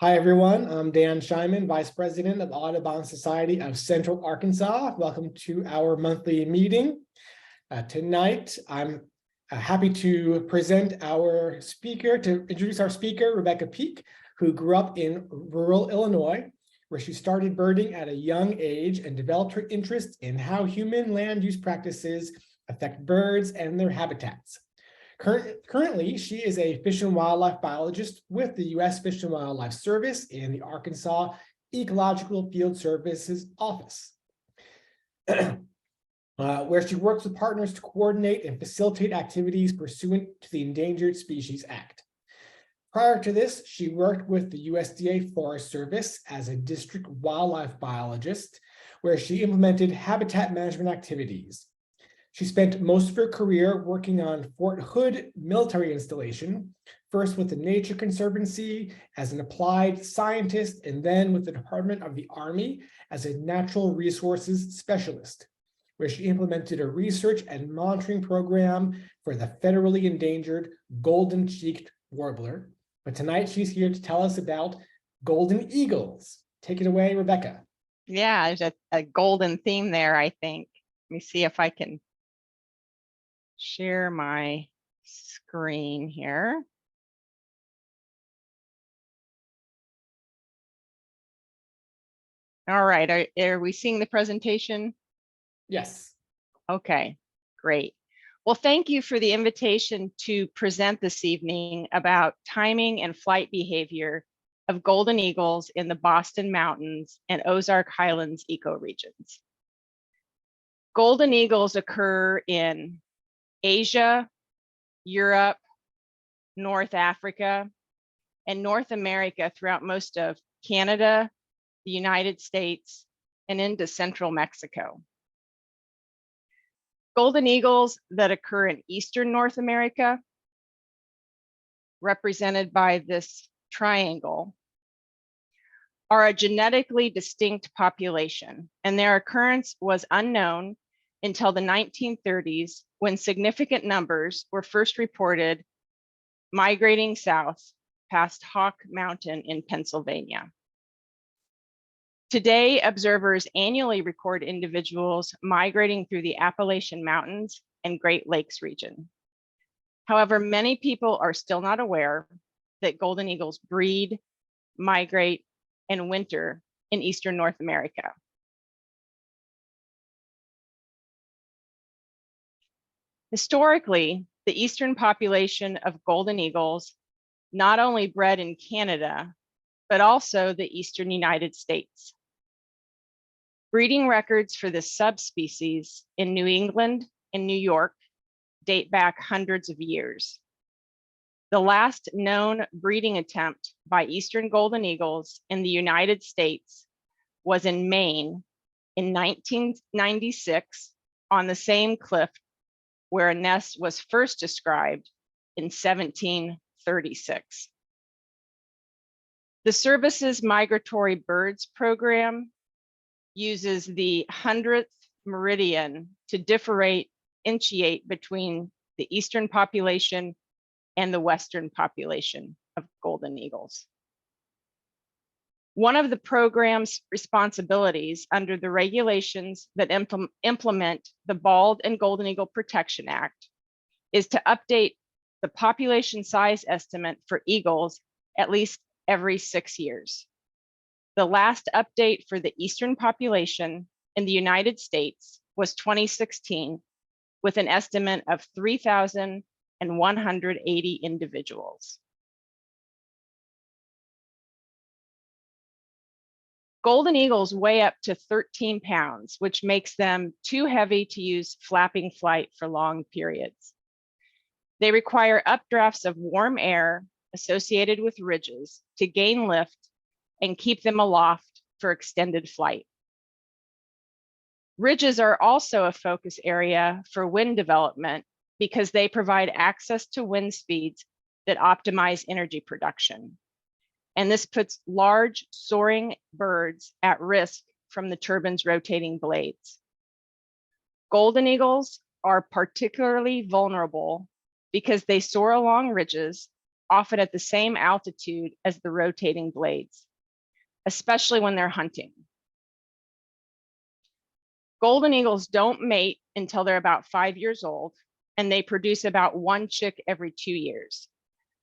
Hi, everyone. I'm Dan Scheinman, Vice President of Audubon Society of Central Arkansas. Welcome to our monthly meeting. Tonight, I'm happy to present our speaker, to introduce our speaker, Rebecca Peak, who grew up in rural Illinois, where she started birding at a young age and developed her interest in how human land use practices affect birds and their habitats. Currently, she is a fish and wildlife biologist with the U.S. Fish and Wildlife Service in the Arkansas Ecological Field Services Office, where she works with partners to coordinate and facilitate activities pursuant to the Endangered Species Act. Prior to this, she worked with the USDA Forest Service as a district wildlife biologist, where she implemented habitat management activities. She spent most of her career working on Fort Hood military installation, first with the Nature Conservancy as an applied scientist, and then with the Department of the Army as a natural resources specialist, where she implemented a research and monitoring program for the federally endangered golden-cheeked warbler. But tonight she's here to tell us about golden eagles. Take it away, Rebecca. Yeah, there's a golden theme there, I think. Let me see if I can share my screen here. All right, are we seeing the presentation? Yes. Okay, great. Well, thank you for the invitation to present this evening about timing and flight behavior of golden eagles in the Boston Mountains and Ozark Highlands ecoregions. Golden eagles occur in Asia, Europe, North Africa, and North America throughout most of Canada, the United States, and into central Mexico. Golden eagles that occur in Eastern North America, represented by this triangle, are a genetically distinct population, and their occurrence was unknown until the 1930s, when significant numbers were first reported migrating south past Hawk Mountain in Pennsylvania. Today, observers annually record individuals migrating through the Appalachian Mountains and Great Lakes region. However, many people are still not aware that golden eagles breed, migrate, and winter in Eastern North America. Historically, the eastern population of golden eagles not only bred in Canada, but also the eastern United States. Breeding records for this subspecies in New England and New York date back hundreds of years. The last known breeding attempt by eastern golden eagles in the United States was in Maine in 1996 on the same cliff where a nest was first described in 1736. The service's Migratory Birds program uses the 100th meridian to differentiate between the eastern population and the western population of golden eagles. One of the program's responsibilities under the regulations that implement the Bald and Golden Eagle Protection Act is to update the population size estimate for eagles at least every 6 years. The last update for the eastern population in the United States was 2016, with an estimate of 3,180 individuals. Golden eagles weigh up to 13 pounds, which makes them too heavy to use flapping flight for long periods. They require updrafts of warm air associated with ridges to gain lift and keep them aloft for extended flight. Ridges are also a focus area for wind development because they provide access to wind speeds that optimize energy production. And this puts large soaring birds at risk from the turbine's rotating blades. Golden eagles are particularly vulnerable because they soar along ridges, often at the same altitude as the rotating blades, especially when they're hunting. Golden eagles don't mate until they're about 5 years old, and they produce about 1 chick every 2 years.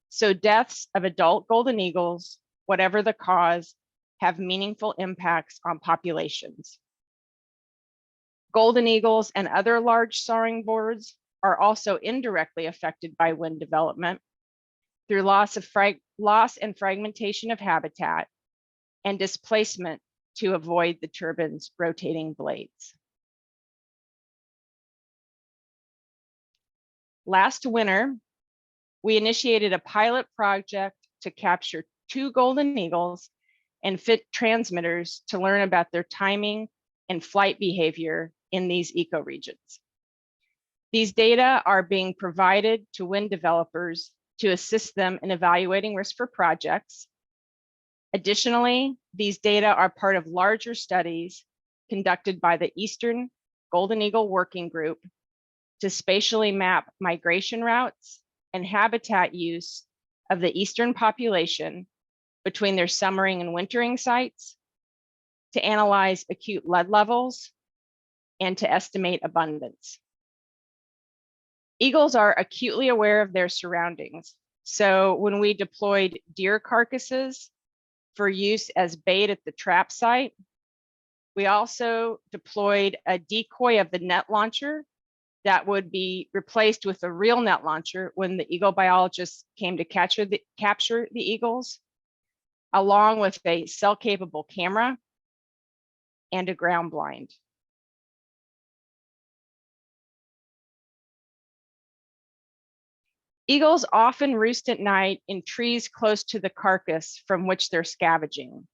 So deaths of adult golden eagles, whatever the cause, have meaningful impacts on populations. Golden eagles and other large soaring birds are also indirectly affected by wind development through loss and fragmentation of habitat and displacement to avoid the turbine's rotating blades. Last winter, we initiated a pilot project to capture 2 golden eagles and fit transmitters to learn about their timing and flight behavior in these ecoregions. These data are being provided to wind developers to assist them in evaluating risk for projects. Additionally, these data are part of larger studies conducted by the Eastern Golden Eagle Working Group to spatially map migration routes and habitat use of the eastern population between their summering and wintering sites, to analyze acute lead levels, and to estimate abundance. Eagles are acutely aware of their surroundings. So when we deployed deer carcasses for use as bait at the trap site, we also deployed a decoy of the net launcher that would be replaced with a real net launcher when the eagle biologists came to capture the eagles, along with a cell-capable camera and a ground blind. Eagles often roost at night in trees close to the carcass from which they're scavenging.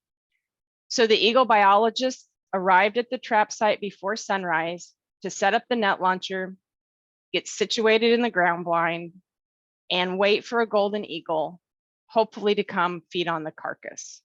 So the eagle biologists arrived at the trap site before sunrise to set up the net launcher, get situated in the ground blind, and wait for a golden eagle, hopefully to come feed on the carcass.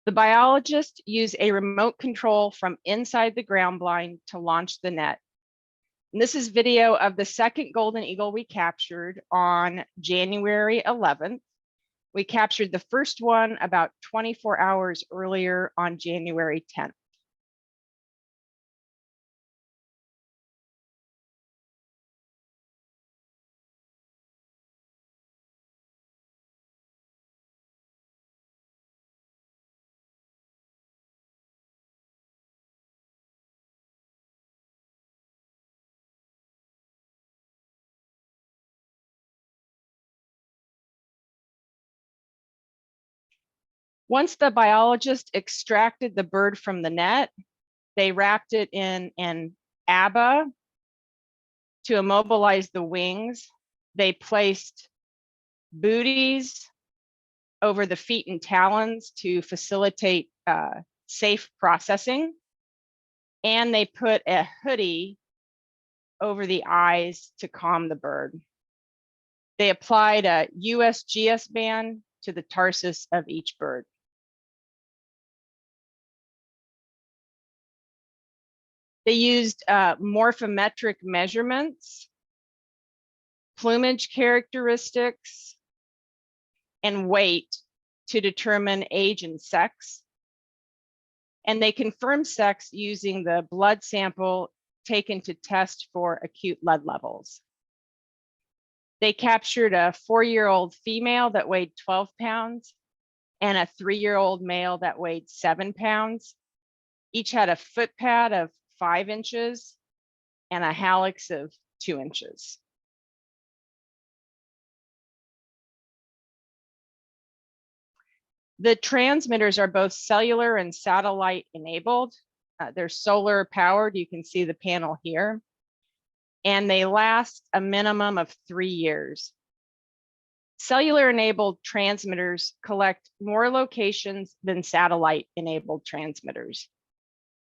The biologists use a remote control from inside the ground blind to launch the net. And this is video of the second golden eagle we captured on January 11th. We captured the first one about 24 hours earlier on January 10th. Once the biologist extracted the bird from the net, they wrapped it in an ABBA to immobilize the wings. They placed booties over the feet and talons to facilitate safe processing. And they put a hoodie over the eyes to calm the bird. They applied a USGS band to the tarsus of each bird. They used morphometric measurements, plumage characteristics, and weight to determine age and sex. And they confirmed sex using the blood sample taken to test for acute lead levels. They captured a 4-year-old female that weighed 12 pounds and a 3-year-old male that weighed 7 pounds. Each had a foot pad of 5 inches and a hallux of 2 inches. The transmitters are both cellular and satellite enabled. They're solar powered. You can see the panel here. And they last a minimum of 3 years. Cellular-enabled transmitters collect more locations than satellite-enabled transmitters.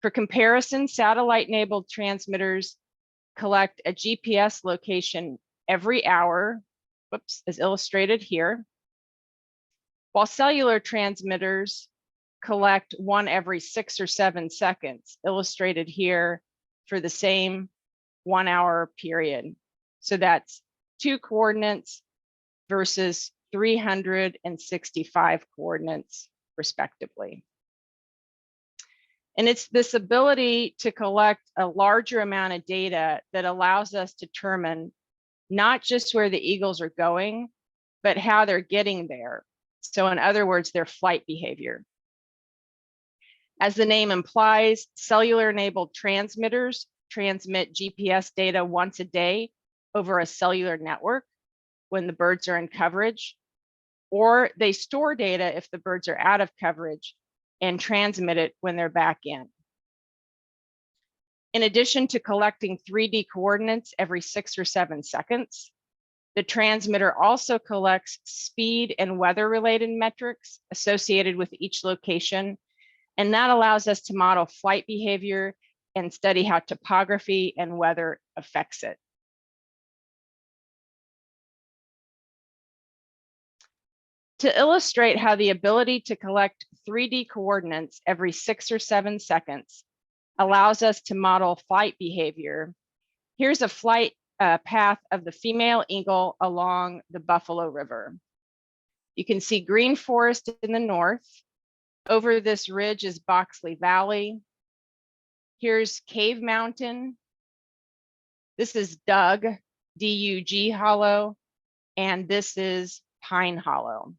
For comparison, satellite-enabled transmitters collect a GPS location every hour, as illustrated here, while cellular transmitters collect one every 6 or 7 seconds, illustrated here for the same 1 hour period. So that's 2 coordinates versus 365 coordinates, respectively. And it's this ability to collect a larger amount of data that allows us to determine not just where the eagles are going, but how they're getting there. So in other words, their flight behavior. As the name implies, cellular-enabled transmitters transmit GPS data once a day over a cellular network when the birds are in coverage, or they store data if the birds are out of coverage and transmit it when they're back in. In addition to collecting 3D coordinates every 6 or 7 seconds, the transmitter also collects speed and weather-related metrics associated with each location, and that allows us to model flight behavior and study how topography and weather affects it. To illustrate how the ability to collect 3D coordinates every 6 or 7 seconds allows us to model flight behavior, here's a flight path of the female eagle along the Buffalo River. You can see green forest in the north. Over this ridge is Boxley Valley. Here's Cave Mountain. This is Doug, D-U-G Hollow, and this is Pine Hollow.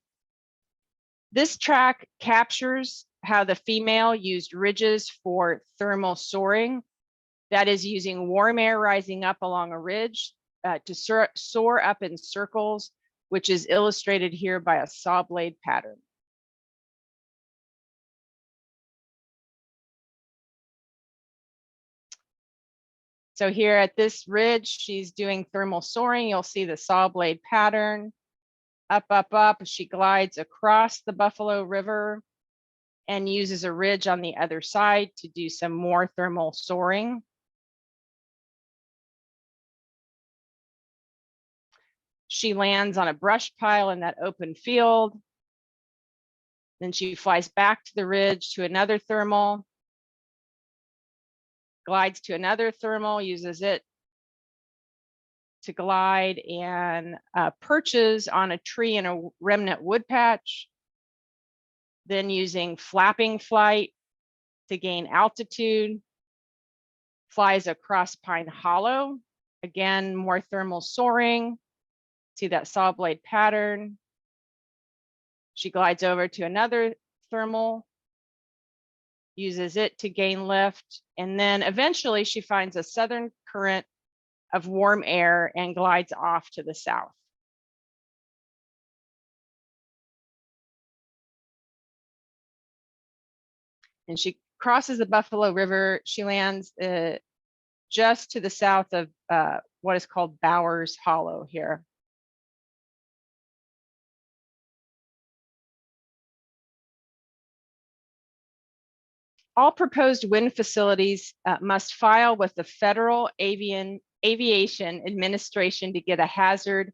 This track captures how the female used ridges for thermal soaring, that is using warm air rising up along a ridge to soar up in circles, which is illustrated here by a saw blade pattern. So here at this ridge, she's doing thermal soaring. You'll see the saw blade pattern. Up, up, up, she glides across the Buffalo River and uses a ridge on the other side to do some more thermal soaring. She lands on a brush pile in that open field. Then she flies back to the ridge to another thermal, glides to another thermal, uses it to glide, and perches on a tree in a remnant wood patch, then using flapping flight to gain altitude, flies across Pine Hollow, again, more thermal soaring. See that saw blade pattern. She glides over to another thermal, uses it to gain lift, and then eventually she finds a southern current of warm air and glides off to the south. And she crosses the Buffalo River. She lands just to the south of what is called Bowers Hollow here. All proposed wind facilities must file with the Federal Aviation Administration to get a hazard,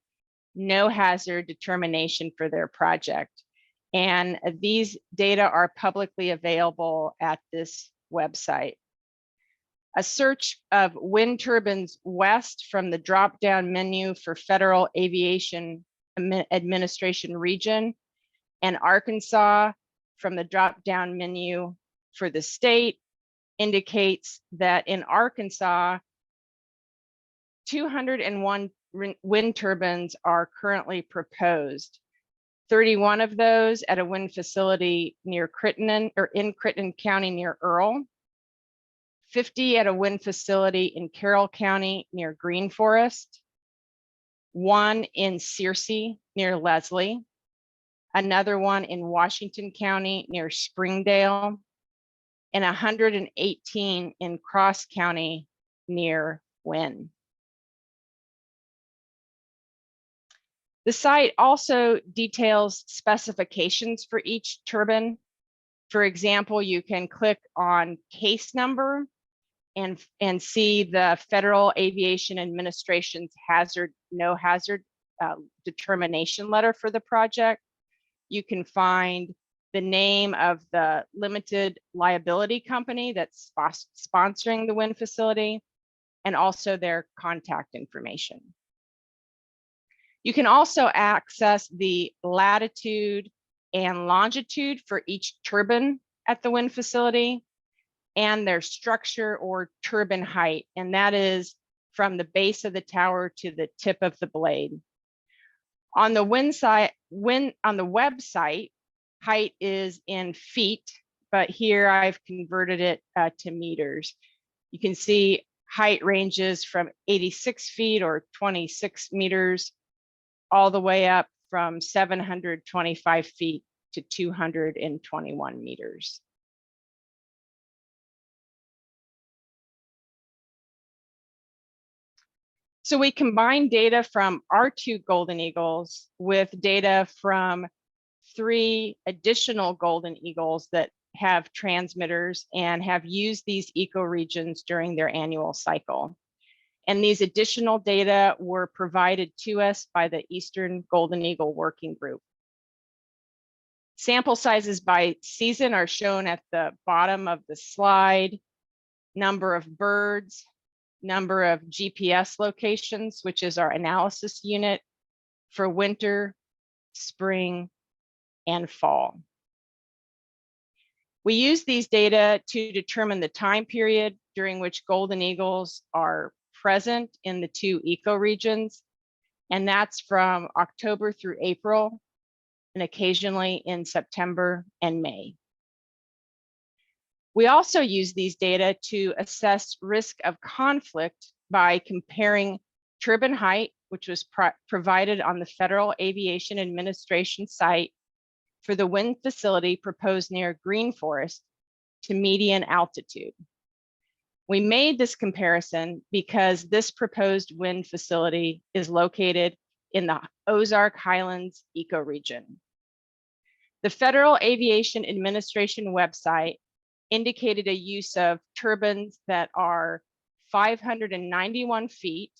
no hazard determination for their project. And these data are publicly available at this website. A search of wind turbines west from the drop-down menu for Federal Aviation Administration region, and Arkansas from the drop-down menu for the state indicates that in Arkansas, 201 wind turbines are currently proposed. 31 of those at a wind facility near Crittenden, or in Crittenden County near Earl, 50 at a wind facility in Carroll County near Green Forest, 1 in Searcy near Leslie, another one in Washington County near Springdale, and 118 in Cross County near Wynne. The site also details specifications for each turbine. For example, you can click on case number and see the Federal Aviation Administration's no hazard determination letter for the project. You can find the name of the limited liability company that's sponsoring the wind facility, and also their contact information. You can also access the latitude and longitude for each turbine at the wind facility and their structure or turbine height, and that is from the base of the tower to the tip of the blade. On the website, height is in feet, but here I've converted it to meters. You can see height ranges from 86 feet or 26 meters all the way up from 725 feet to 221 meters. So we combine data from our 2 golden eagles with data from 3 additional golden eagles that have transmitters and have used these ecoregions during their annual cycle. And these additional data were provided to us by the Eastern Golden Eagle Working Group. Sample sizes by season are shown at the bottom of the slide. Number of birds, number of GPS locations, which is our analysis unit for winter, spring, and fall. We use these data to determine the time period during which golden eagles are present in the 2 ecoregions, and that's from October through April, and occasionally in September and May. We also use these data to assess risk of conflict by comparing turbine height, which was provided on the Federal Aviation Administration site for the wind facility proposed near Green Forest, to median altitude. We made this comparison because this proposed wind facility is located in the Ozark Highlands ecoregion. The Federal Aviation Administration website indicated a use of turbines that are 591 feet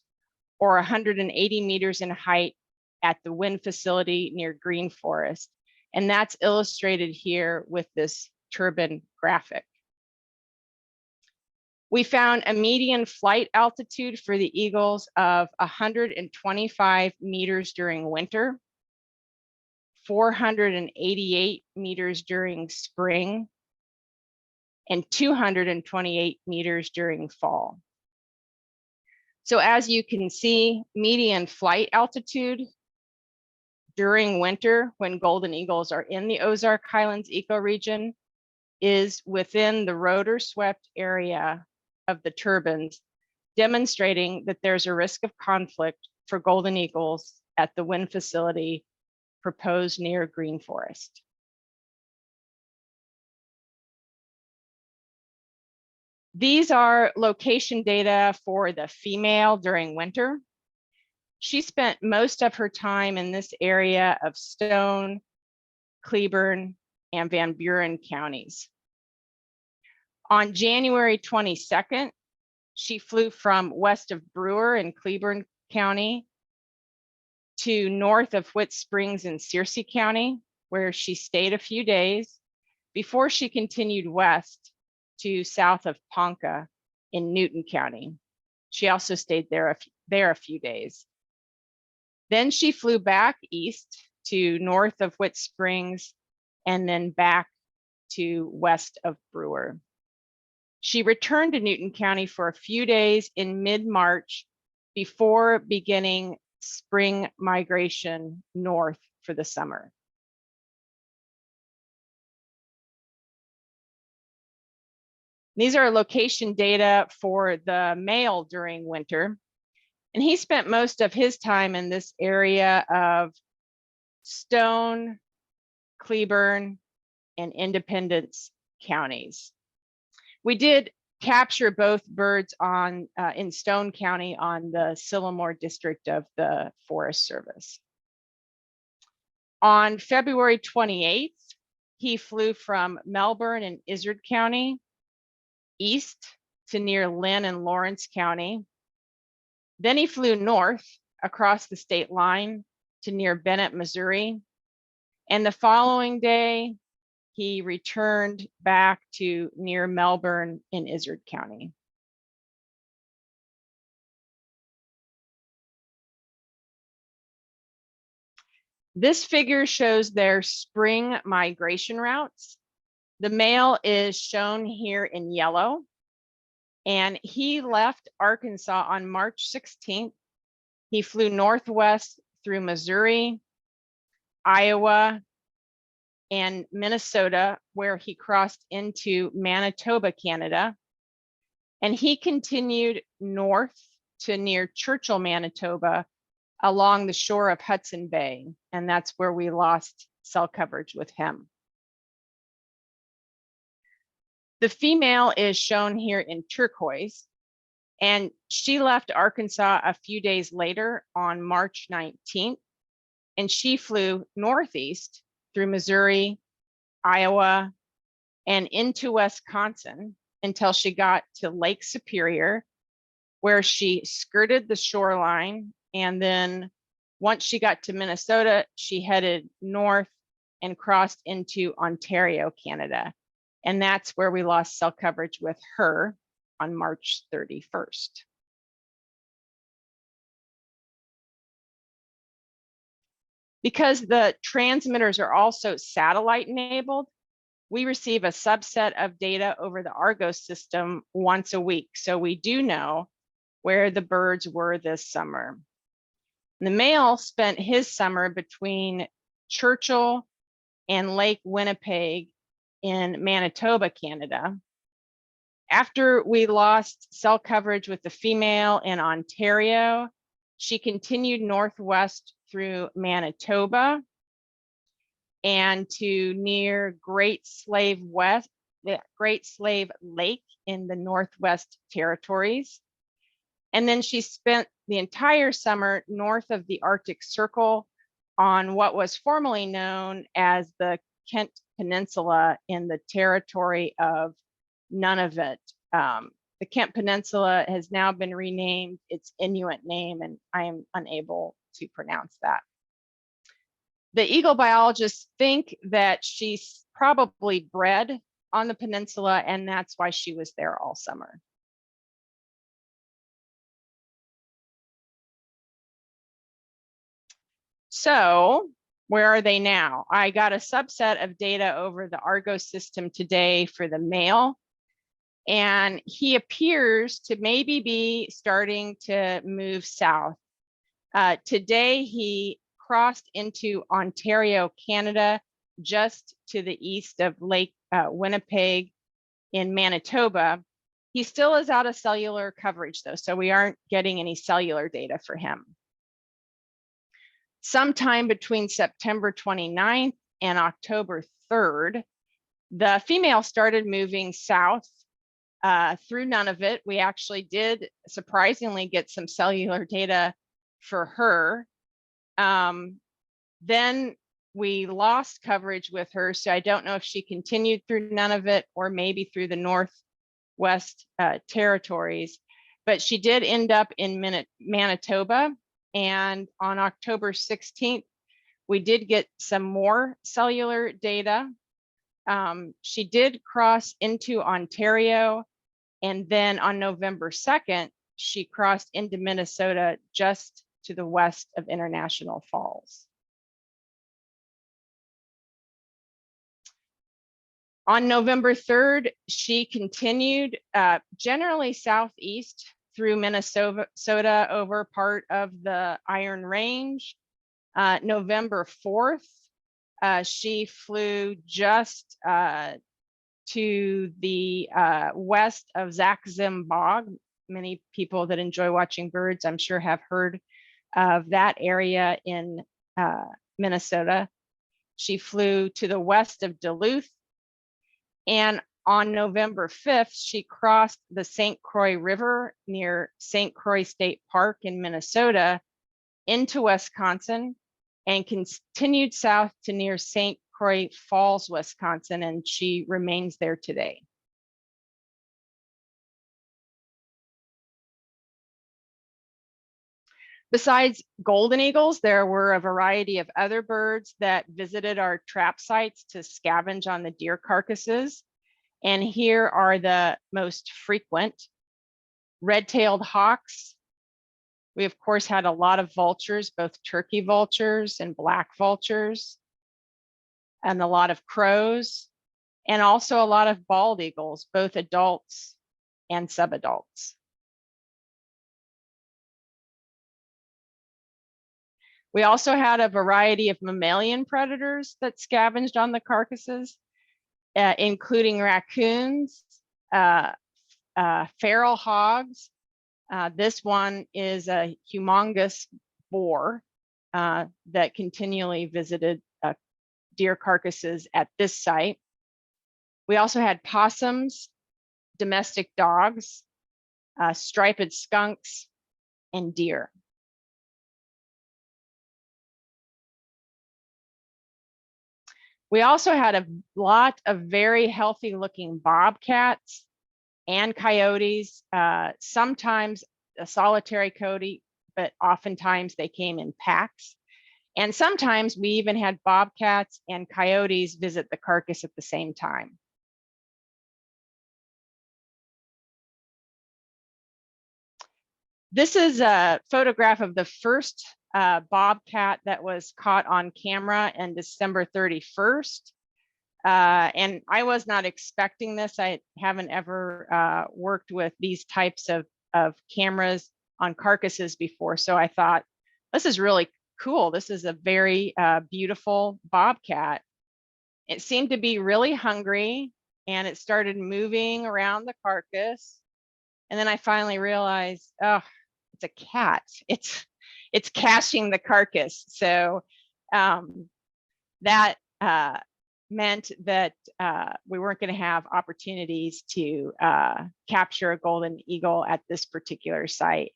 or 180 meters in height at the wind facility near Green Forest. And that's illustrated here with this turbine graphic. We found a median flight altitude for the eagles of 125 meters during winter, 488 meters during spring, and 228 meters during fall. So as you can see, median flight altitude during winter when golden eagles are in the Ozark Highlands ecoregion is within the rotor swept area of the turbines, demonstrating that there's a risk of conflict for golden eagles at the wind facility proposed near Green Forest. These are location data for the female during winter. She spent most of her time in this area of Stone, Cleburne, and Van Buren counties. On January 22nd, she flew from west of Brewer in Cleburne County to north of Whit Springs in Searcy County, where she stayed a few days before she continued west to south of Ponca in Newton County. She also stayed there a few days. Then she flew back east to north of Whit Springs and then back to west of Brewer. She returned to Newton County for a few days in mid-March before beginning spring migration north for the summer. These are location data for the male during winter. And he spent most of his time in this area of Stone, Cleburne, and Independence counties. We did capture both birds on in Stone County on the Sylamore district of the Forest Service. On February 28th, he flew from Melbourne and Izard County east to near Lynn and Lawrence County. Then he flew north across the state line to near Bennett, Missouri. And the following day, he returned back to near Melbourne in Izard County. This figure shows their spring migration routes. The male is shown here in yellow, and he left Arkansas on March 16th. He flew northwest through Missouri, Iowa, and Minnesota, where he crossed into Manitoba, Canada. And he continued north to near Churchill, Manitoba, along the shore of Hudson Bay. And that's where we lost cell coverage with him. The female is shown here in turquoise, and she left Arkansas a few days later on March 19th, and she flew northeast through Missouri, Iowa, and into Wisconsin until she got to Lake Superior, where she skirted the shoreline. And then once she got to Minnesota, she headed north and crossed into Ontario, Canada. And that's where we lost cell coverage with her on March 31st. Because the transmitters are also satellite enabled, we receive a subset of data over the Argos system once a week. So we do know where the birds were this summer. The male spent his summer between Churchill and Lake Winnipeg in Manitoba, Canada. After we lost cell coverage with the female in Ontario, she continued northwest through Manitoba and to near Great Slave Lake in the Northwest Territories. And then she spent the entire summer north of the Arctic Circle on what was formerly known as the Kent Peninsula in the territory of Nunavut. The Kent Peninsula has now been renamed its Inuit name, and I am unable to pronounce that. The eagle biologists think that she's probably bred on the peninsula, and that's why she was there all summer. So where are they now? I got a subset of data over the Argos system today for the male, and he appears to maybe be starting to move south. Today, he crossed into Ontario, Canada, just to the east of Lake Winnipeg in Manitoba. He still is out of cellular coverage though, so we aren't getting any cellular data for him. Sometime between September 29th and October 3rd, the female started moving south through Nunavut. We actually did surprisingly get some cellular data for her. Then we lost coverage with her, so I don't know if she continued through Nunavut or maybe through the Northwest Territories, but she did end up in Manitoba. And on October 16th, we did get some more cellular data. She did cross into Ontario, and then on November 2nd, she crossed into Minnesota just to the west of International Falls. On November 3rd, she continued generally southeast through Minnesota over part of the Iron Range. November 4th, she flew just to the west of Zaxim Bog. Many people that enjoy watching birds, I'm sure, have heard of that area in Minnesota. She flew to the west of Duluth. And on November 5th, she crossed the St. Croix River near St. Croix State Park in Minnesota into Wisconsin. and continued south to near St. Croix Falls, Wisconsin, and she remains there today. Besides golden eagles, there were a variety of other birds that visited our trap sites to scavenge on the deer carcasses. And here are the most frequent: red-tailed hawks. We, of course, had a lot of vultures, both turkey vultures and black vultures, and a lot of crows, and also a lot of bald eagles, both adults and subadults. We also had a variety of mammalian predators that scavenged on the carcasses, including raccoons, feral hogs. This one is a humongous boar that continually visited deer carcasses at this site. We also had possums, domestic dogs, striped skunks, and deer. We also had a lot of very healthy looking bobcats and coyotes, sometimes a solitary coyote, but oftentimes they came in packs. And sometimes we even had bobcats and coyotes visit the carcass at the same time. This is a photograph of the first bobcat that was caught on camera on December 31st. And I was not expecting this. I haven't ever worked with these types of cameras on carcasses before. So I thought, this is really cool. This is a very beautiful bobcat. It seemed to be really hungry, and it started moving around the carcass. And then I finally realized, oh, it's a cat. It's caching the carcass. So that meant that we weren't going to have opportunities to capture a golden eagle at this particular site.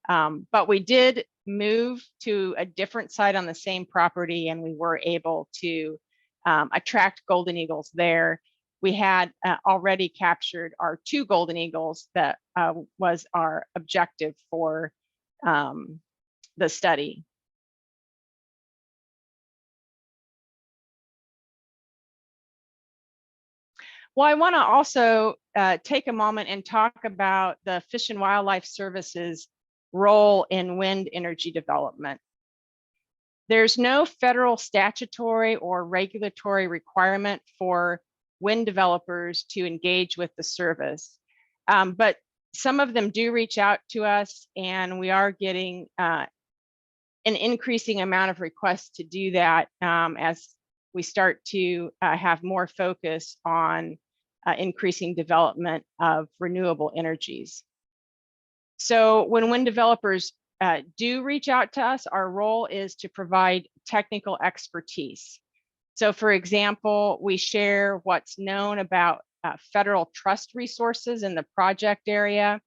But we did move to a different site on the same property, and we were able to attract golden eagles there. We had already captured our 2 golden eagles that was our objective for the study. Well, I want to also take a moment and talk about the Fish and Wildlife Service's role in wind energy development. There's no federal statutory or regulatory requirement for wind developers to engage with the service, but some of them do reach out to us, and we are getting an increasing amount of requests to do that as we start to have more focus on increasing development of renewable energies. So when wind developers do reach out to us, our role is to provide technical expertise. So for example, we share what's known about federal trust resources in the project area.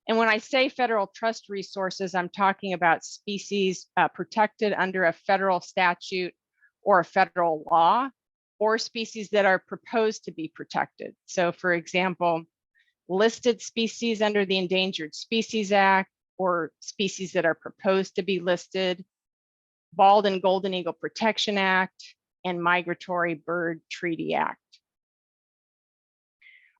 And when I say federal trust resources, I'm talking about species protected under a federal statute or a federal law, or species that are proposed to be protected. So for example, listed species under the Endangered Species Act, or species that are proposed to be listed, Bald and Golden Eagle Protection Act, and Migratory Bird Treaty Act.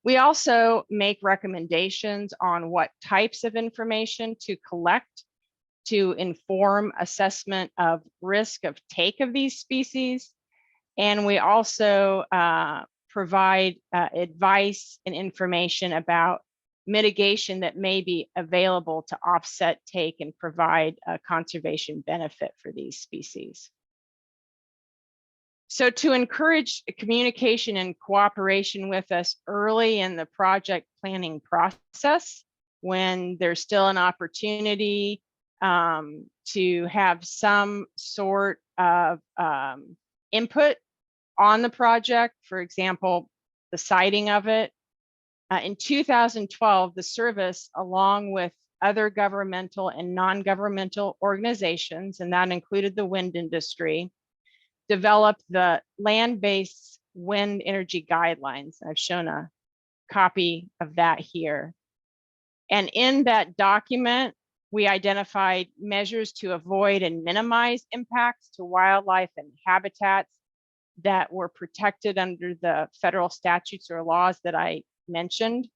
We also make recommendations on what types of information to collect to inform assessment of risk of take of these species. And we also provide advice and information about mitigation that may be available to offset take and provide a conservation benefit for these species. So to encourage communication and cooperation with us early in the project planning process, when there's still an opportunity to have some sort of input on the project, for example, the siting of it. In 2012, the service, along with other governmental and non-governmental organizations, and that included the wind industry, developed the land-based wind energy guidelines. I've shown a copy of that here. And in that document, we identified measures to avoid and minimize impacts to wildlife and habitats that were protected under the federal statutes or laws that I mentioned.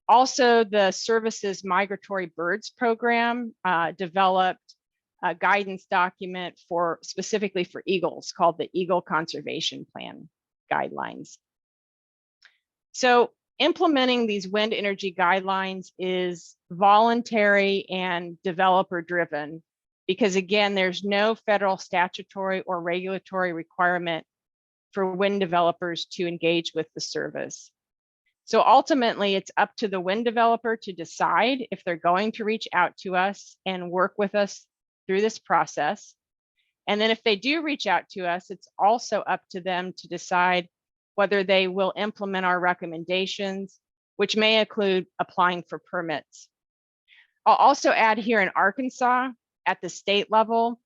Also, the service's migratory birds program developed a guidance document specifically for eagles called the Eagle Conservation Plan guidelines. So implementing these wind energy guidelines is voluntary and developer driven because, again, there's no federal statutory or regulatory requirement for wind developers to engage with the service. So ultimately, it's up to the wind developer to decide if they're going to reach out to us and work with us through this process. And then if they do reach out to us, it's also up to them to decide whether they will implement our recommendations, which may include applying for permits. I'll also add here in Arkansas, at the state level,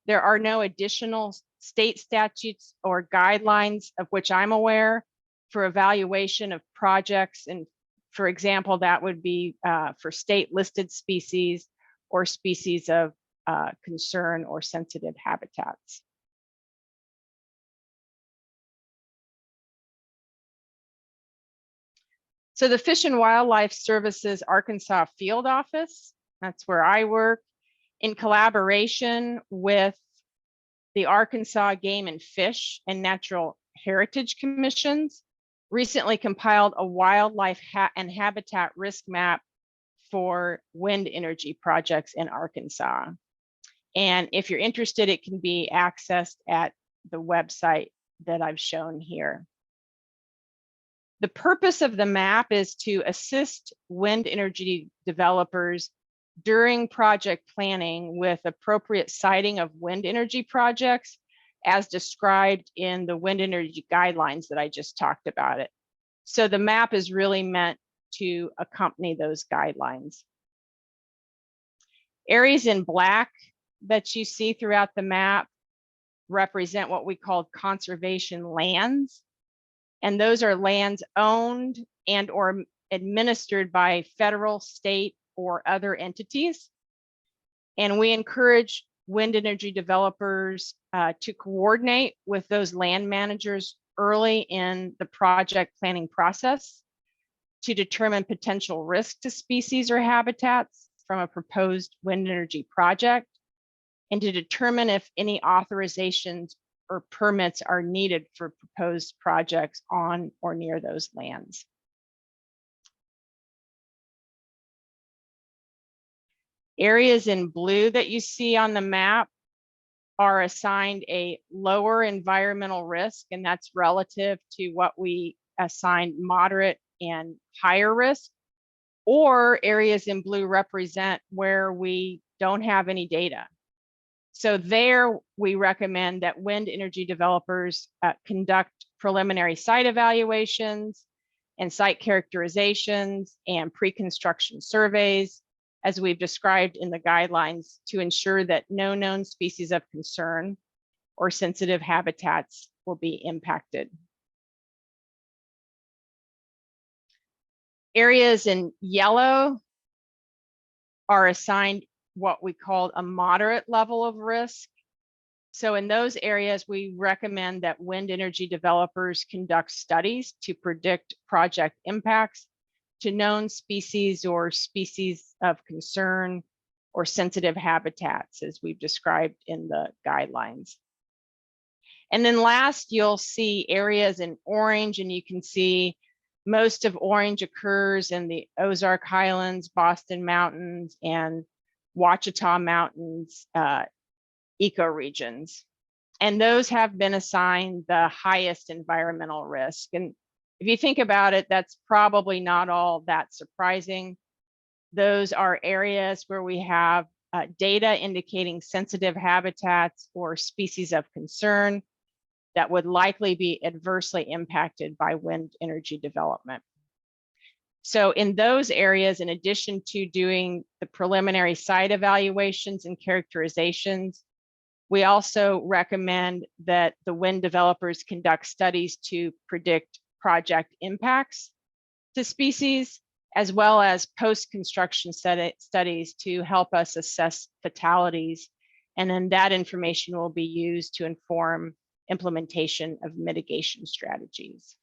there are no additional state statutes or guidelines of which I'm aware for evaluation of projects. And for example, that would be for state listed species or species of concern or sensitive habitats. So the Fish and Wildlife Services Arkansas Field Office, that's where I work, in collaboration with the Arkansas Game and Fish and Natural Heritage Commissions, recently compiled a wildlife and habitat risk map for wind energy projects in Arkansas. And if you're interested, it can be accessed at the website that I've shown here. The purpose of the map is to assist wind energy developers during project planning with appropriate siting of wind energy projects as described in the wind energy guidelines that I just talked about it. So the map is really meant to accompany those guidelines. Areas in black that you see throughout the map represent what we call conservation lands. And those are lands owned and or administered by federal, state, or other entities. And we encourage wind energy developers to coordinate with those land managers early in the project planning process to determine potential risk to species or habitats from a proposed wind energy project, and to determine if any authorizations or permits are needed for proposed projects on or near those lands. Areas in blue that you see on the map are assigned a lower environmental risk, and that's relative to what we assigned moderate and higher risk, or areas in blue represent where we don't have any data. So there we recommend that wind energy developers conduct preliminary site evaluations and site characterizations and pre-construction surveys, as we've described in the guidelines, to ensure that no known species of concern or sensitive habitats will be impacted. Areas in yellow are assigned what we call a moderate level of risk. So in those areas, we recommend that wind energy developers conduct studies to predict project impacts to known species or species of concern or sensitive habitats, as we've described in the guidelines. And then last, you'll see areas in orange, and you can see most of orange occurs in the Ozark Highlands, Boston Mountains, and Ouachita Mountains ecoregions. And those have been assigned the highest environmental risk. And if you think about it, that's probably not all that surprising. Those are areas where we have data indicating sensitive habitats or species of concern that would likely be adversely impacted by wind energy development. So in those areas, in addition to doing the preliminary site evaluations and characterizations, we also recommend that the wind developers conduct studies to predict project impacts to species, as well as post-construction studies to help us assess fatalities. And then that information will be used to inform implementation of mitigation strategies.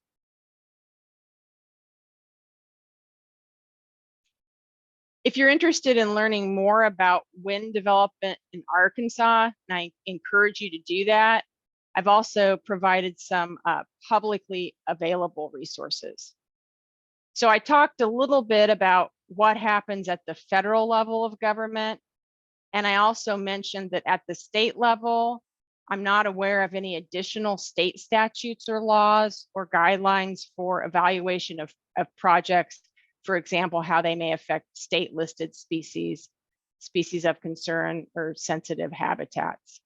If you're interested in learning more about wind development in Arkansas, and I encourage you to do that, I've also provided some publicly available resources. So I talked a little bit about what happens at the federal level of government. And I also mentioned that at the state level, I'm not aware of any additional state statutes or laws or guidelines for evaluation of projects. For example, how they may affect state listed species, species of concern, or sensitive habitats.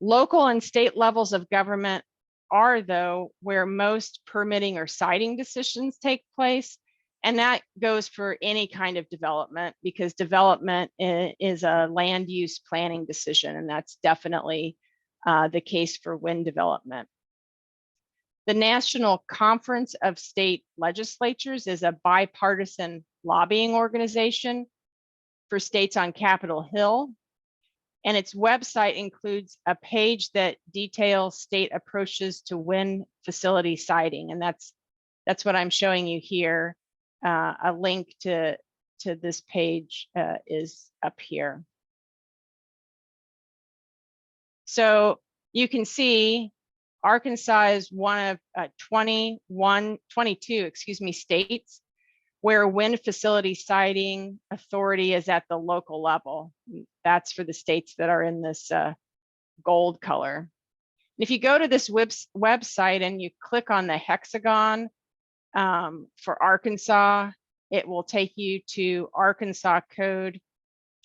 Local and state levels of government are, though, where most permitting or siting decisions take place. And that goes for any kind of development, because development is a land use planning decision, and that's definitely the case for wind development. The National Conference of State Legislatures is a bipartisan lobbying organization for states on Capitol Hill. And its website includes a page that details state approaches to wind facility siting. And that's what I'm showing you here. A link to this page is up here. So you can see Arkansas is one of 22 states where wind facility siting authority is at the local level. That's for the states that are in this gold color. And if you go to this website and you click on the hexagon for Arkansas, it will take you to Arkansas Code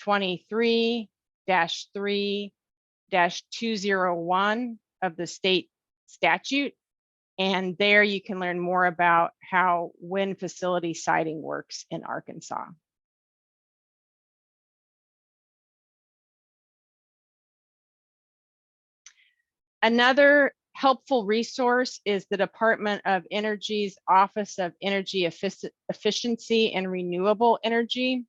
23-3-201 of the state statute. And there you can learn more about how wind facility siting works in Arkansas. Another helpful resource is the Department of Energy's Office of Energy Efficiency and Renewable Energy.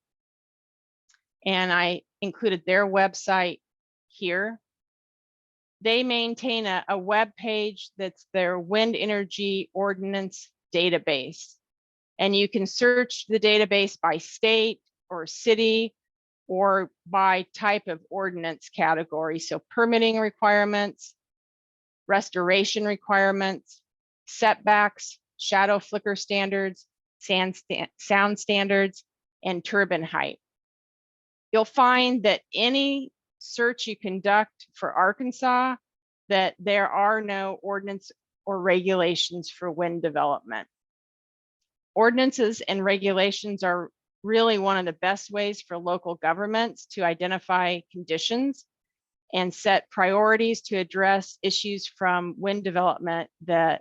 And I included their website here. They maintain a web page that's their wind energy ordinance database. And you can search the database by state or city or by type of ordinance category. So permitting requirements, restoration requirements, setbacks, shadow flicker standards, sound standards, and turbine height. You'll find that any search you conduct for Arkansas, that there are no ordinance or regulations for wind development. Ordinances and regulations are really one of the best ways for local governments to identify conditions and set priorities to address issues from wind development that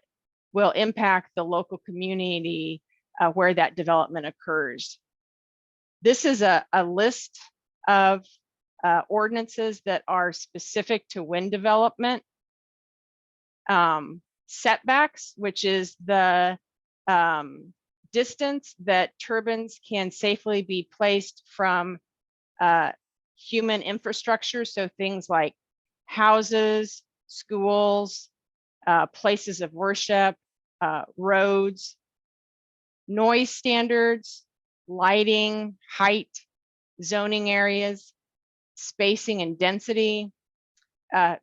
will impact the local community where that development occurs. This is a list of ordinances that are specific to wind development. Setbacks, which is the distance that turbines can safely be placed from human infrastructure. So things like houses, schools, places of worship, roads, noise standards, lighting, height, zoning areas, spacing and density.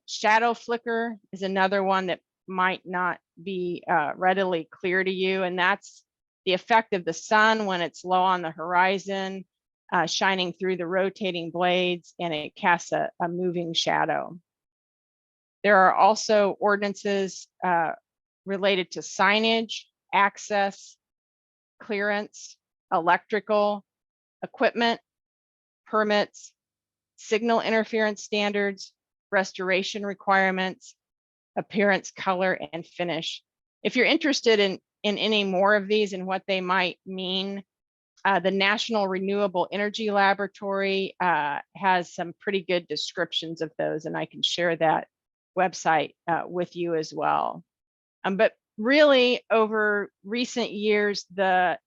Shadow flicker is another one that might not be readily clear to you, and that's the effect of the sun when it's low on the horizon, shining through the rotating blades, and it casts a moving shadow. There are also ordinances related to signage, access, clearance, electrical, equipment, permits, signal interference standards, restoration requirements, appearance, color, and finish. If you're interested in any more of these and what they might mean, the National Renewable Energy Laboratory has some pretty good descriptions of those, and I can share that website with you as well. But really, over recent years, the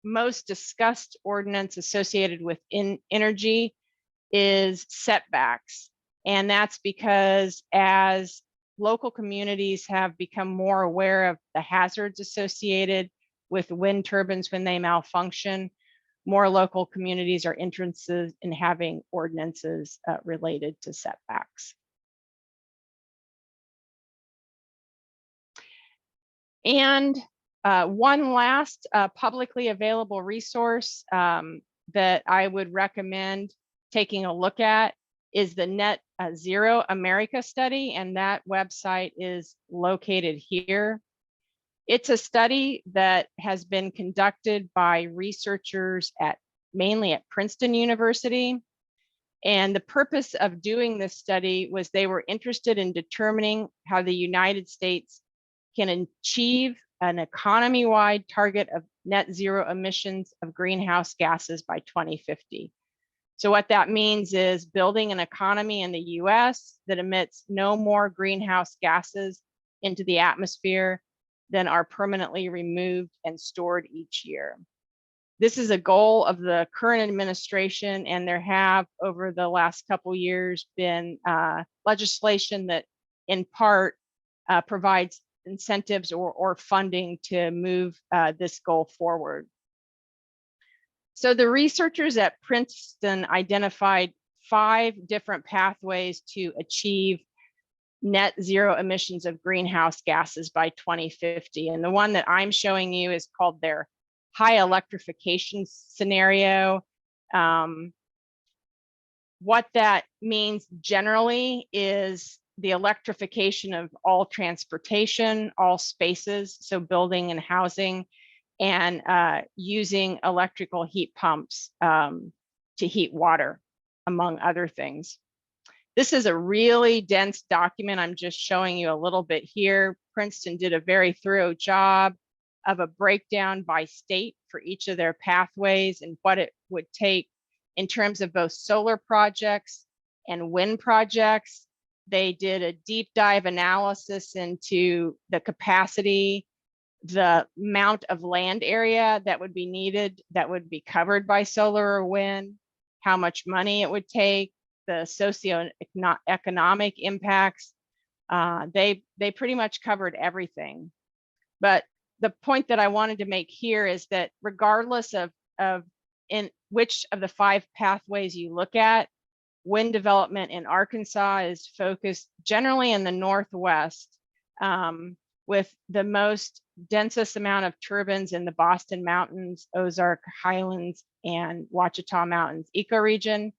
most discussed ordinance associated with energy is setbacks. And that's because as local communities have become more aware of the hazards associated with wind turbines when they malfunction, more local communities are interested in having ordinances related to setbacks. And one last publicly available resource that I would recommend taking a look at is the Net Zero America study, and that website is located here. It's a study that has been conducted by researchers mainly at Princeton University. And the purpose of doing this study was they were interested in determining how the United States can achieve an economy-wide target of net zero emissions of greenhouse gases by 2050. So what that means is building an economy in the US that emits no more greenhouse gases into the atmosphere than are permanently removed and stored each year. This is a goal of the current administration, and there have, over the last couple years, been legislation that in part provides incentives or funding to move this goal forward. So the researchers at Princeton identified 5 different pathways to achieve net zero emissions of greenhouse gases by 2050. And the one that I'm showing you is called their high electrification scenario. What that means generally is the electrification of all transportation, all spaces, so building and housing, and using electrical heat pumps to heat water, among other things. This is a really dense document. I'm just showing you a little bit here. Princeton did a very thorough job of a breakdown by state for each of their pathways and what it would take in terms of both solar projects and wind projects. They did a deep dive analysis into the capacity, the amount of land area that would be needed that would be covered by solar or wind, how much money it would take, the socioeconomic impacts. They pretty much covered everything. But the point that I wanted to make here is that regardless of in which of the 5 pathways you look at, wind development in Arkansas is focused generally in the Northwest, with the most densest amount of turbines in the Boston Mountains, Ozark, Highlands, and Ouachita Mountains ecoregion,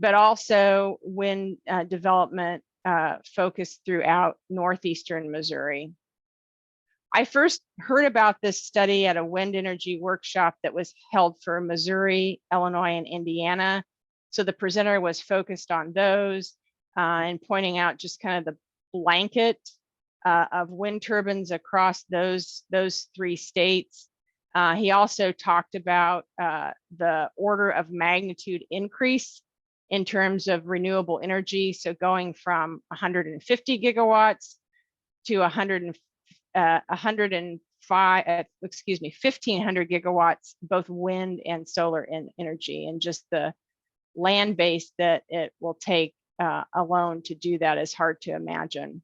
but also wind development focused throughout northeastern Missouri. I first heard about this study at a wind energy workshop that was held for Missouri, Illinois, and Indiana. So the presenter was focused on those and pointing out just kind of the blanket of wind turbines across those 3 states. He also talked about the order of magnitude increase in terms of renewable energy. So going from 150 gigawatts to 1,500 gigawatts, both wind and solar energy, and just the land base that it will take alone to do that is hard to imagine.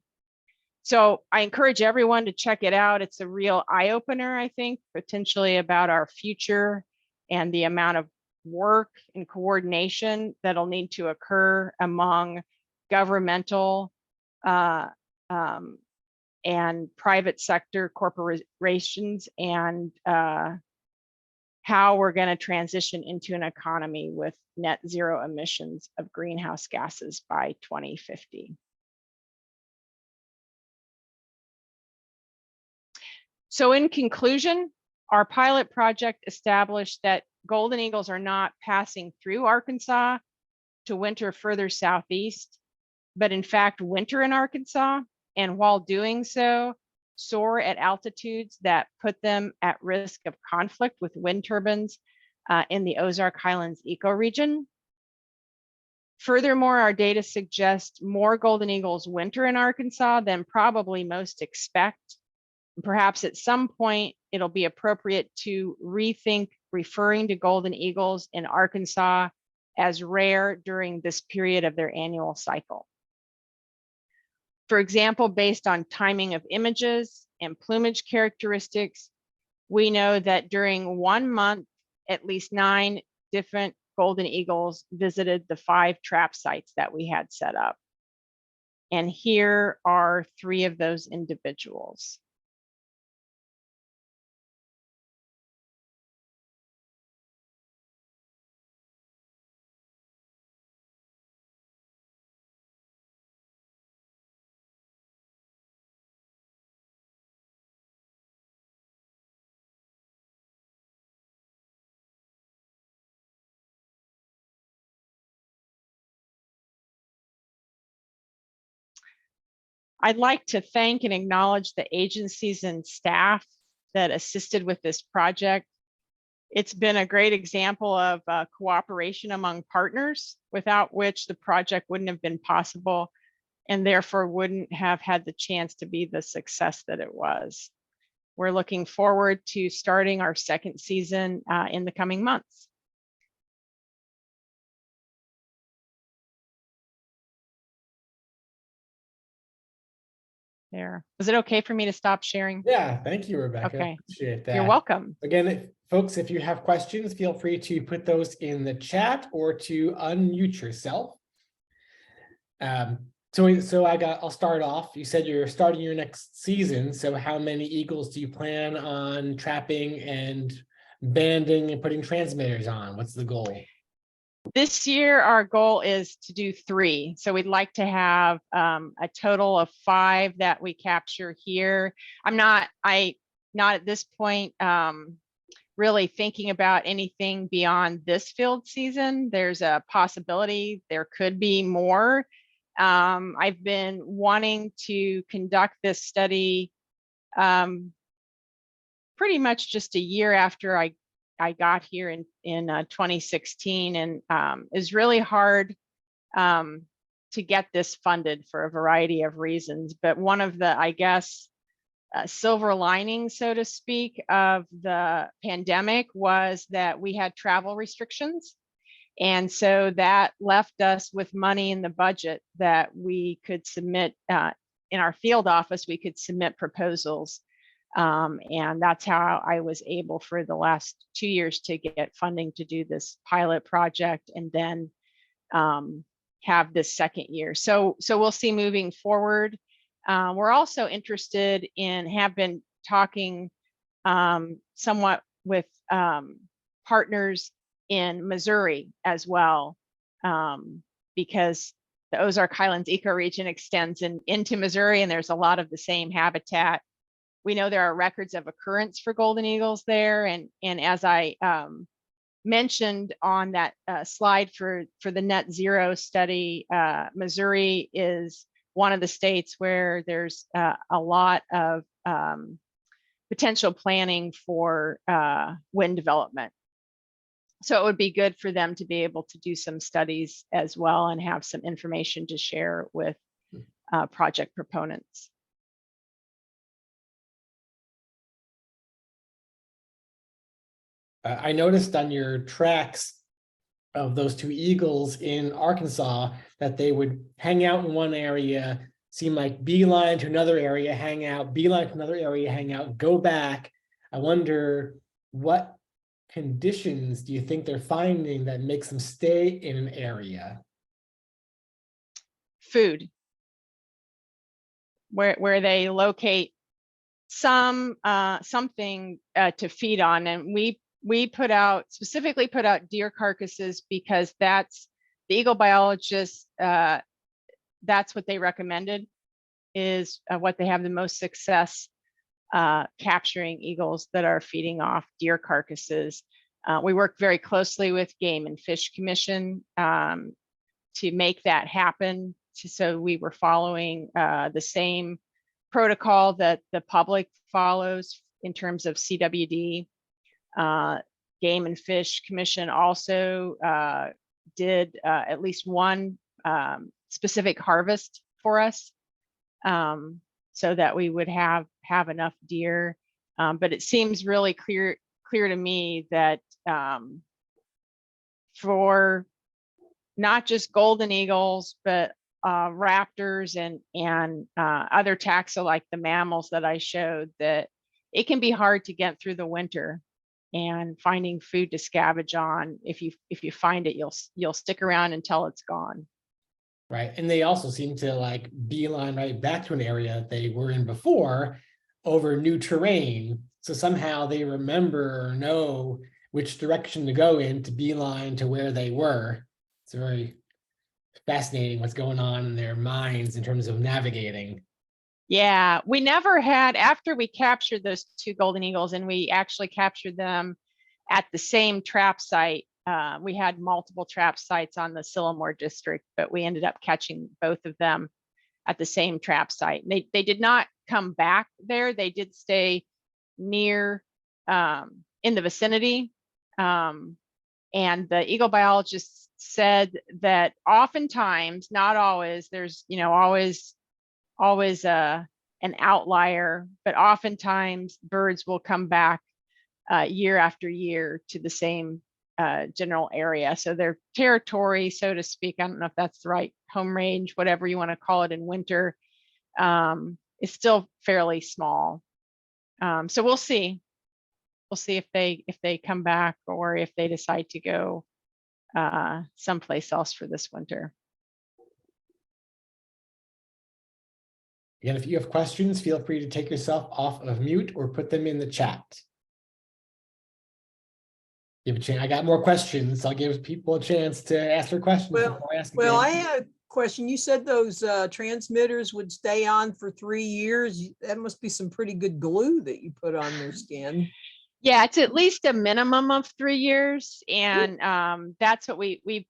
So I encourage everyone to check it out. It's a real eye-opener, I think, potentially about our future and the amount of work and coordination that'll need to occur among governmental and private sector corporations, and how we're going to transition into an economy with net zero emissions of greenhouse gases by 2050. So in conclusion, our pilot project established that golden eagles are not passing through Arkansas to winter further southeast, but in fact winter in Arkansas, and while doing so, soar at altitudes that put them at risk of conflict with wind turbines in the Ozark Highlands ecoregion. Furthermore, our data suggests more golden eagles winter in Arkansas than probably most expect. Perhaps at some point, it'll be appropriate to rethink referring to golden eagles in Arkansas as rare during this period of their annual cycle. For example, based on timing of images and plumage characteristics, we know that during 1 month, at least 9 different golden eagles visited the 5 trap sites that we had set up. And here are 3 of those individuals. I'd like to thank and acknowledge the agencies and staff that assisted with this project. It's been a great example of cooperation among partners, without which the project wouldn't have been possible and therefore wouldn't have had the chance to be the success that it was. We're looking forward to starting our 2nd season in the coming months. There. Was it okay for me to stop sharing? Yeah, thank you, Rebecca. Okay. Appreciate that. You're welcome. Again, folks, if you have questions, feel free to put those in the chat or to unmute yourself. I'll start off. You said you're starting your next season. So how many eagles do you plan on trapping and banding and putting transmitters on? What's the goal? This year, our goal is to do 3. So we'd like to have a total of 5 that we capture here. I'm not at this point really thinking about anything beyond this field season. There's a possibility there could be more. I've been wanting to conduct this study pretty much just a year after I got here in 2016, and is really hard to get this funded for a variety of reasons. But one of the, I guess, silver linings, so to speak, of the pandemic was that we had travel restrictions. And so that left us with money in the budget that we could submit in our field office. We could submit proposals. And that's how I was able for the last 2 years to get funding to do this pilot project, and then have this 2nd year. So we'll see moving forward. We're also interested in, have been talking somewhat with partners in Missouri as well, because the Ozark Highlands ecoregion extends into Missouri, and there's a lot of the same habitat. We know there are records of occurrence for golden eagles there, and as I mentioned on that slide for the net zero study, Missouri is one of the states where there's a lot of potential planning for wind development. So it would be good for them to be able to do some studies as well and have some information to share with project proponents. I noticed on your tracks of those 2 eagles in Arkansas that they would hang out in one area, seem like beeline to another area, hang out, beeline to another area, hang out, go back. I wonder, what conditions do you think they're finding that makes them stay in an area? Food, where they locate something to feed on, and we specifically put out deer carcasses because that's the eagle biologists, that's what they recommended, is what they have the most success capturing eagles that are feeding off deer carcasses. We work very closely with Game and Fish Commission to make that happen. So we were following the same protocol that the public follows in terms of CWD. Game and Fish Commission also did at least one specific harvest for us, so that we would have enough deer. But it seems really clear to me that for not just golden eagles, but raptors and other taxa like the mammals that I showed, that it can be hard to get through the winter, and finding food to scavenge on. If you find it, you'll stick around until it's gone. Right. And they also seem to like beeline right back to an area they were in before over new terrain. So somehow they remember or know which direction to go in to beeline to where they were. It's very fascinating what's going on in their minds in terms of navigating. Yeah, we never had, after we captured those 2 golden eagles, and we actually captured them at the same trap site. We had multiple trap sites on the Sillamore district, but we ended up catching both of them at the same trap site. They did not come back there. They did stay near in the vicinity. And the eagle biologist said that oftentimes, not always, there's always an outlier, but oftentimes birds will come back year after year to the same general area. So their territory, so to speak, I don't know if that's the right home range, whatever you want to call it in winter, is still fairly small. So we'll see. We'll see if they come back, or if they decide to go someplace else for this winter. Again, if you have questions, feel free to take yourself off of mute or put them in the chat. Give a chance. I got more questions. I'll give people a chance to ask their questions before I ask again. Well, I had a question. You said those transmitters would stay on for 3 years. That must be some pretty good glue that you put on their skin. Yeah, it's at least a minimum of 3 years, and that's what we've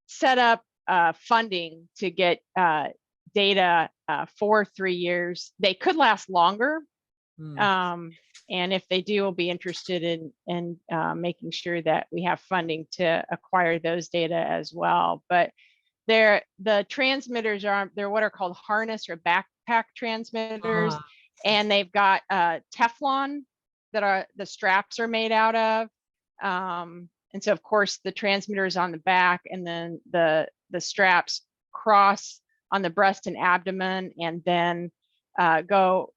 set up funding to get data for 3 years. They could last longer. And if they do, we'll be interested in making sure that we have funding to acquire those data as well. But the transmitters they're what are called harness or backpack transmitters, and they've got Teflon that the straps are made out of. And so of course the transmitter is on the back, and then the straps cross on the breast and abdomen, and then go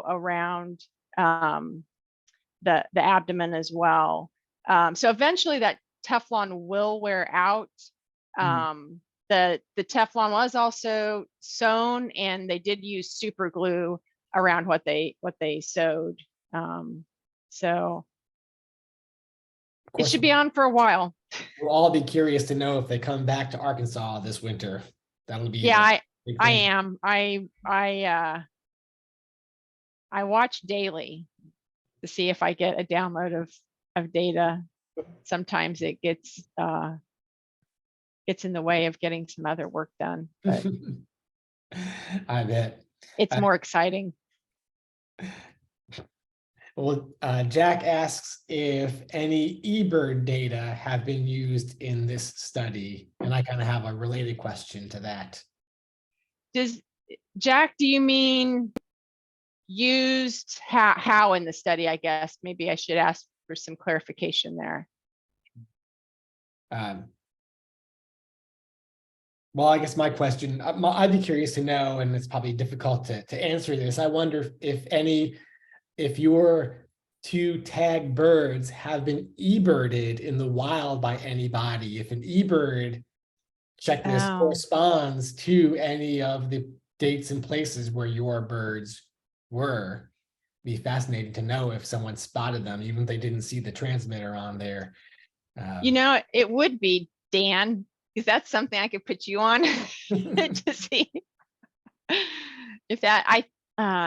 around the abdomen as well. So eventually that Teflon will wear out. The Teflon was also sewn, and they did use super glue around what they sewed. So it should be on for a while. We'll all be curious to know if they come back to Arkansas this winter. That'll be I am. I watch daily to see if I get a download of data. Sometimes it gets in the way of getting some other work done, but I bet it's more exciting. Well, Jack asks if any eBird data have been used in this study, and I kind of have a related question to that. Jack, do you mean used how in the study? I guess maybe I should ask for some clarification there. Well, I guess my question, I'd be curious to know, and it's probably difficult to answer this. I wonder if your 2 tag birds have been eBirded in the wild by anybody, if an eBird checklist corresponds to any of the dates and places where your birds were. Be fascinating to know if someone spotted them, even if they didn't see the transmitter on there. It would be, Dan, because that's something I could put you on to see if that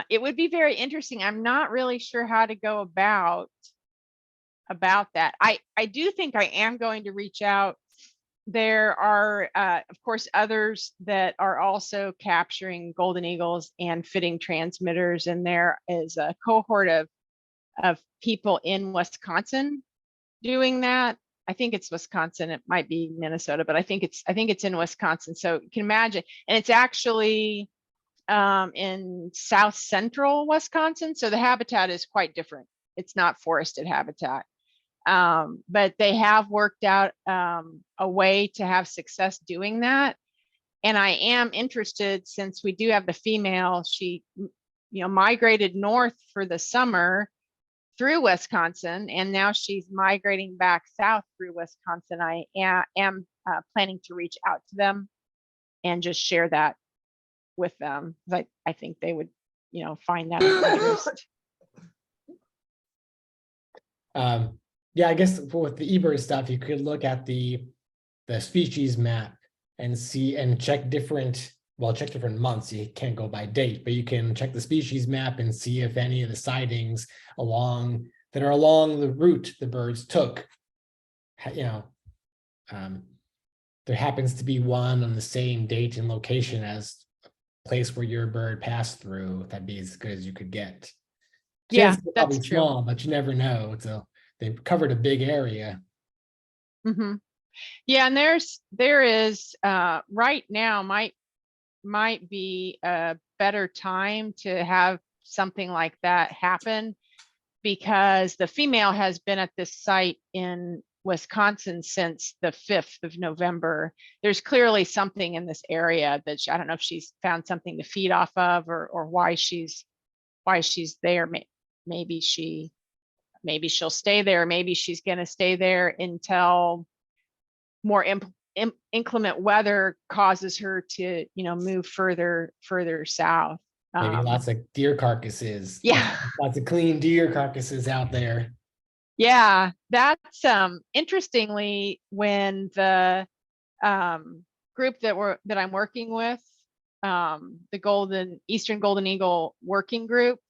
it would be very interesting. I'm not really sure how to go about that. I do think I am going to reach out there are, of course, others that are also capturing golden eagles and fitting transmitters. And there is a cohort of people in Wisconsin doing that. I think it's Wisconsin. It might be Minnesota, but I think it's in Wisconsin. So you can imagine, and it's actually in south central Wisconsin. So the habitat is quite different. It's not forested habitat. But they have worked out a way to have success doing that. And I am interested, since we do have the female, she, migrated north for the summer through Wisconsin, and now she's migrating back south through Wisconsin. I am planning to reach out to them and just share that with them. I think they would, find that of interest. Yeah, I guess with the eBird stuff, you could look at the species map and see and check different months. You can't go by date, but you can check the species map and see if any of the sightings that are along the route the birds took, there happens to be one on the same date and location as a place where your bird passed through. That'd be as good as you could get. Yeah, Chances are that's probably true. small, but you never know. So they've covered a big area. Mm-hmm. Yeah, and there is right now might be a better time to have something like that happen, because the female has been at this site in Wisconsin since the 5th of November. There's clearly something in this area that I don't know if she's found something to feed off of, or why she's there. Maybe she'll stay there. Maybe she's going to stay there until more inclement weather causes her to, move further south. Maybe lots of deer carcasses. Yeah. Lots of clean deer carcasses out there. Yeah, that's interestingly, when the group that I'm working with, the Eastern Golden Eagle Working Group,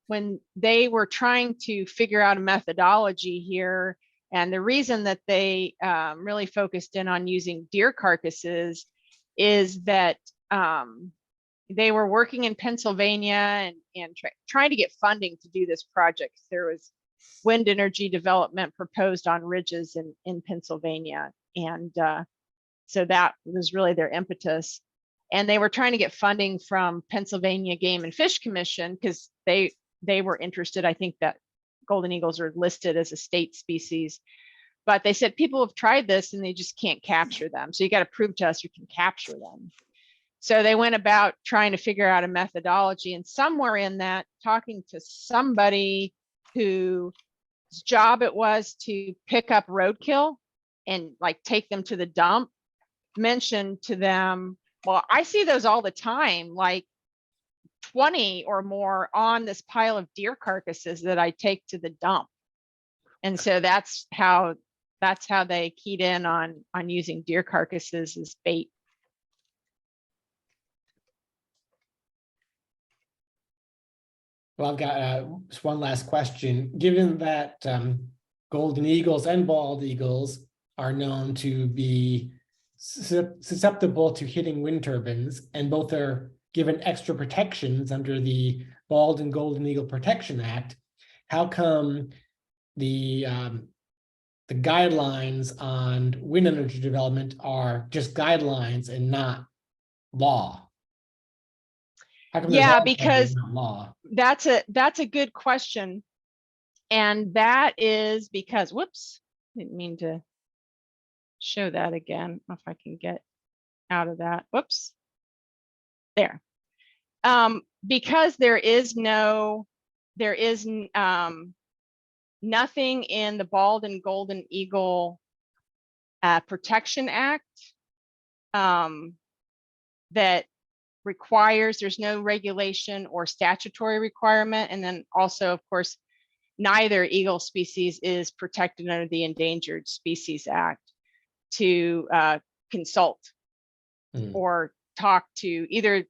when they were trying to figure out a methodology here, and the reason that they really focused in on using deer carcasses is that they were working in Pennsylvania and trying to get funding to do this project. There was wind energy development proposed on ridges in Pennsylvania. And so that was really their impetus. And they were trying to get funding from Pennsylvania Game and Fish Commission, because they were interested. I think that golden eagles are listed as a state species, but they said people have tried this and they just can't capture them. So you got to prove to us you can capture them. So they went about trying to figure out a methodology, and somewhere in that, talking to somebody whose job it was to pick up roadkill and take them to the dump, mentioned to them, well, I see those all the time, 20 or more on this pile of deer carcasses that I take to the dump. And so that's how they keyed in on using deer carcasses as bait. Well, I've got just one last question. Given that golden eagles and bald eagles are known to be susceptible to hitting wind turbines, and both are given extra protections under the Bald and Golden Eagle Protection Act, how come the guidelines on wind energy development are just guidelines and not law? Yeah, because law? That's a good question. And that is because, whoops, didn't mean to show that again. If I can get out of that. Whoops. There. Because there is nothing in the Bald and Golden Eagle Protection Act that requires, there's no regulation or statutory requirement. And then also, of course, neither eagle species is protected under the Endangered Species Act to consult or talk to either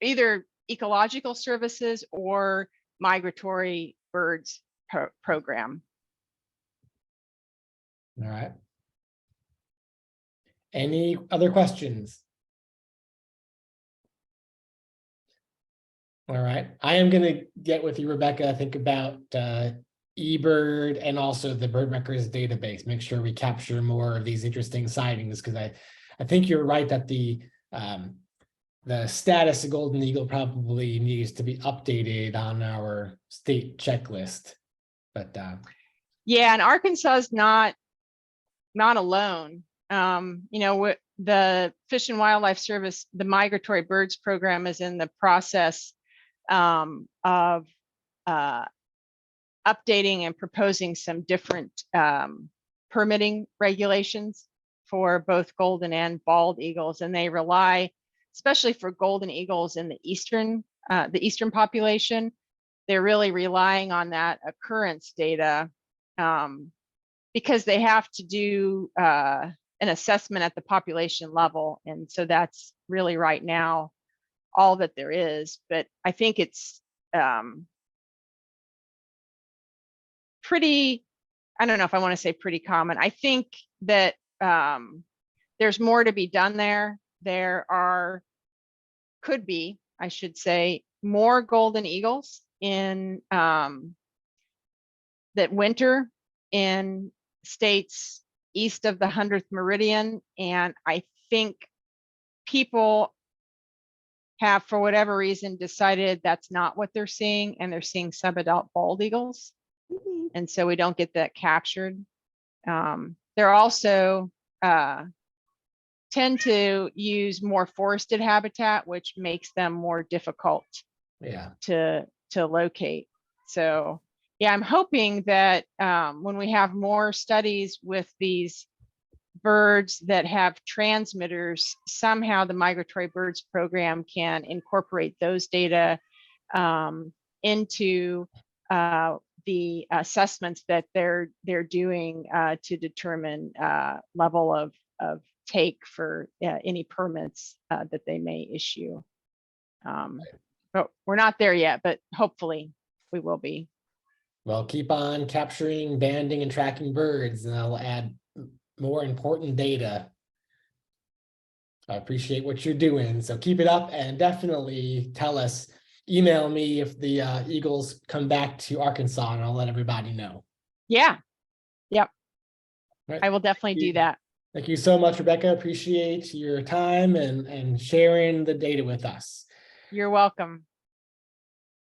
either ecological services or migratory birds program. All right. Any other questions? All right, I am gonna get with you, Rebecca, think about eBird and also the bird records database, make sure we capture more of these interesting sightings, because I think you're right that the status of golden eagle probably needs to be updated on our state checklist. But Yeah, and Arkansas is not alone. You know, the Fish and Wildlife Service, the Migratory Birds Program, is in the process of updating and proposing some different permitting regulations for both golden and bald eagles, and they rely, especially for golden eagles in the eastern population, they're really relying on that occurrence data because they have to do an assessment at the population level, and so that's really right now all that there is. But I think it's pretty, I don't know if I want to say pretty common. I think that there's more to be done there. Could be, I should say, more golden eagles in that winter in states east of the 100th meridian. And I think people have, for whatever reason, decided that's not what they're seeing, and they're seeing subadult bald eagles. And so we don't get that captured. They're also tend to use more forested habitat, which makes them more difficult to locate. So yeah, I'm hoping that when we have more studies with these birds that have transmitters, somehow the Migratory Birds Program can incorporate those data into the assessments that they're doing to determine level of take for any permits that they may issue. But we're not there yet, but hopefully we will be. well, keep on capturing, banding, and tracking birds, and I'll add more important data. I appreciate what you're doing, so keep it up, and definitely tell us, email me if the eagles come back to Arkansas, and I'll let everybody know. Yeah. Yep. Right. I will definitely do that. Thank you so much, Rebecca. Appreciate your time and sharing the data with us. You're welcome.